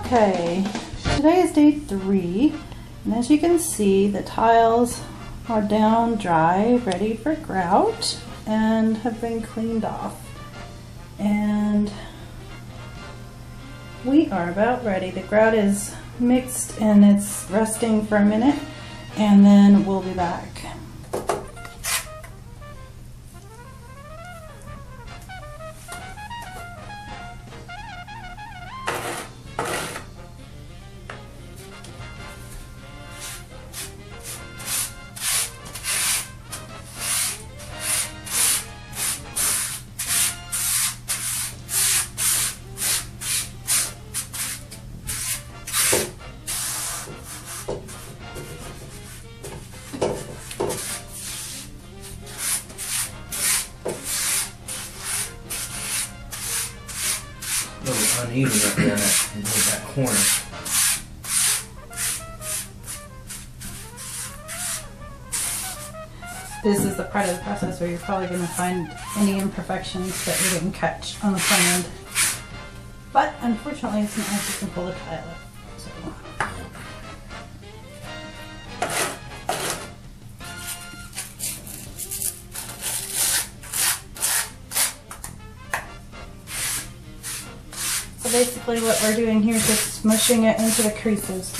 Okay, today is day 3, and as you can see, the tiles are down dry, ready for grout, and have been cleaned off. And we are about ready. The grout is mixed and it's resting for a minute, and then we'll be back. A little uneven up there in that corner. This is the part of the process where you're probably going to find any imperfections that we didn't catch on the front end. But unfortunately, it's not like you can pull the tile up. So. So basically what we're doing here is just smushing it into the creases.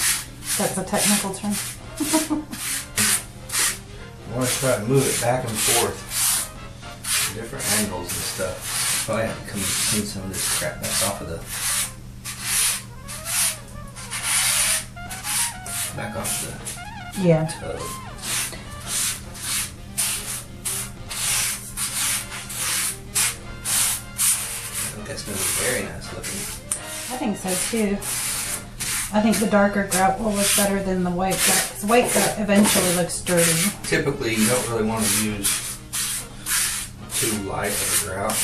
That's a technical term. I want to try to move it back and forth, different angles and stuff. Probably have to clean some of this crap back off of the tub. I think that's going to be very nice looking. I think so too. I think the darker grout will look better than the white grout, because white grout eventually looks dirty. Typically, you don't really want to use too light of a grout.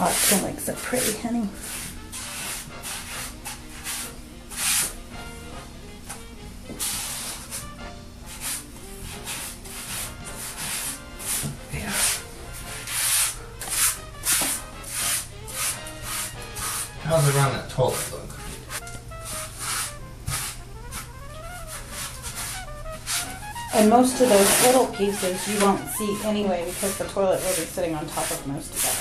Oh, it still makes it pretty, honey. Yeah. How's around that toilet look? And most of those little pieces you won't see anyway, because the toilet will be sitting on top of most of that.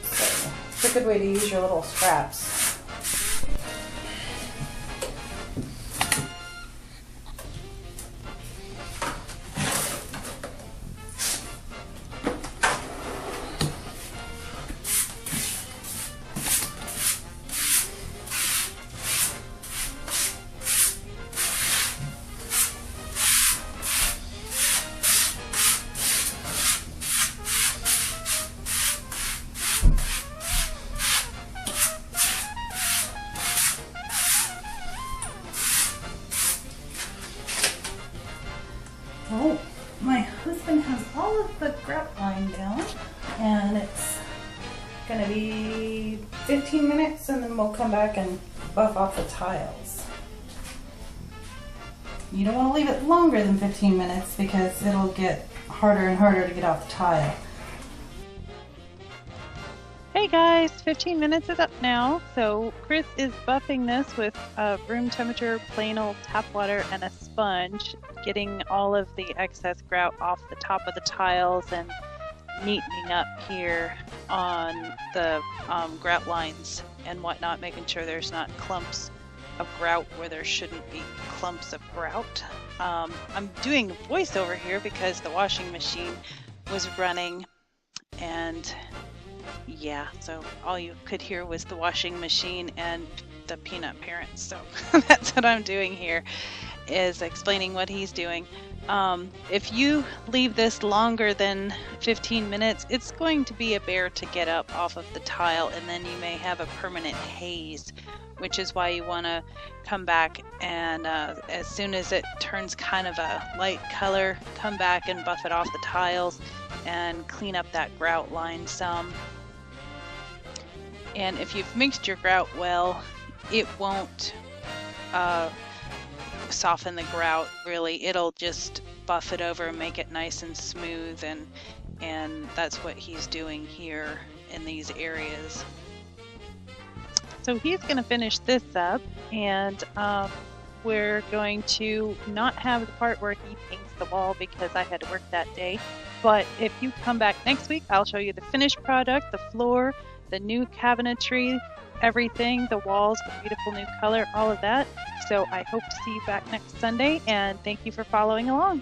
So it's a good way to use your little scraps. Oh, my husband has all of the grout line down, and it's gonna be 15 minutes, and then we'll come back and buff off the tiles. You don't want to leave it longer than 15 minutes because it'll get harder and harder to get off the tile. Hey guys, 15 minutes is up now. So Chris is buffing this with room temperature, plain old tap water, and a sponge, getting all of the excess grout off the top of the tiles and neatening up here on the grout lines and whatnot, making sure there's not clumps of grout where there shouldn't be clumps of grout. I'm doing voiceover here because the washing machine was running, and yeah, so all you could hear was the washing machine and the peanut parents. So that's what I'm doing here. is explaining what he's doing. If you leave this longer than 15 minutes, it's going to be a bear to get up off of the tile, and then you may have a permanent haze, which is why you want to come back and as soon as it turns kind of a light color, come back and buff it off the tiles and clean up that grout line some. And if you've mixed your grout well, it won't soften the grout really. It'll just buff it over and make it nice and smooth, and that's what he's doing here in these areas. So he's going to finish this up, and we're going to not have the part where he paints the wall because I had to work that day. But if you come back next week, I'll show you the finished product, the floor, the new cabinetry, everything, the walls, the beautiful new color, all of that. So I hope to see you back next Sunday, and thank you for following along.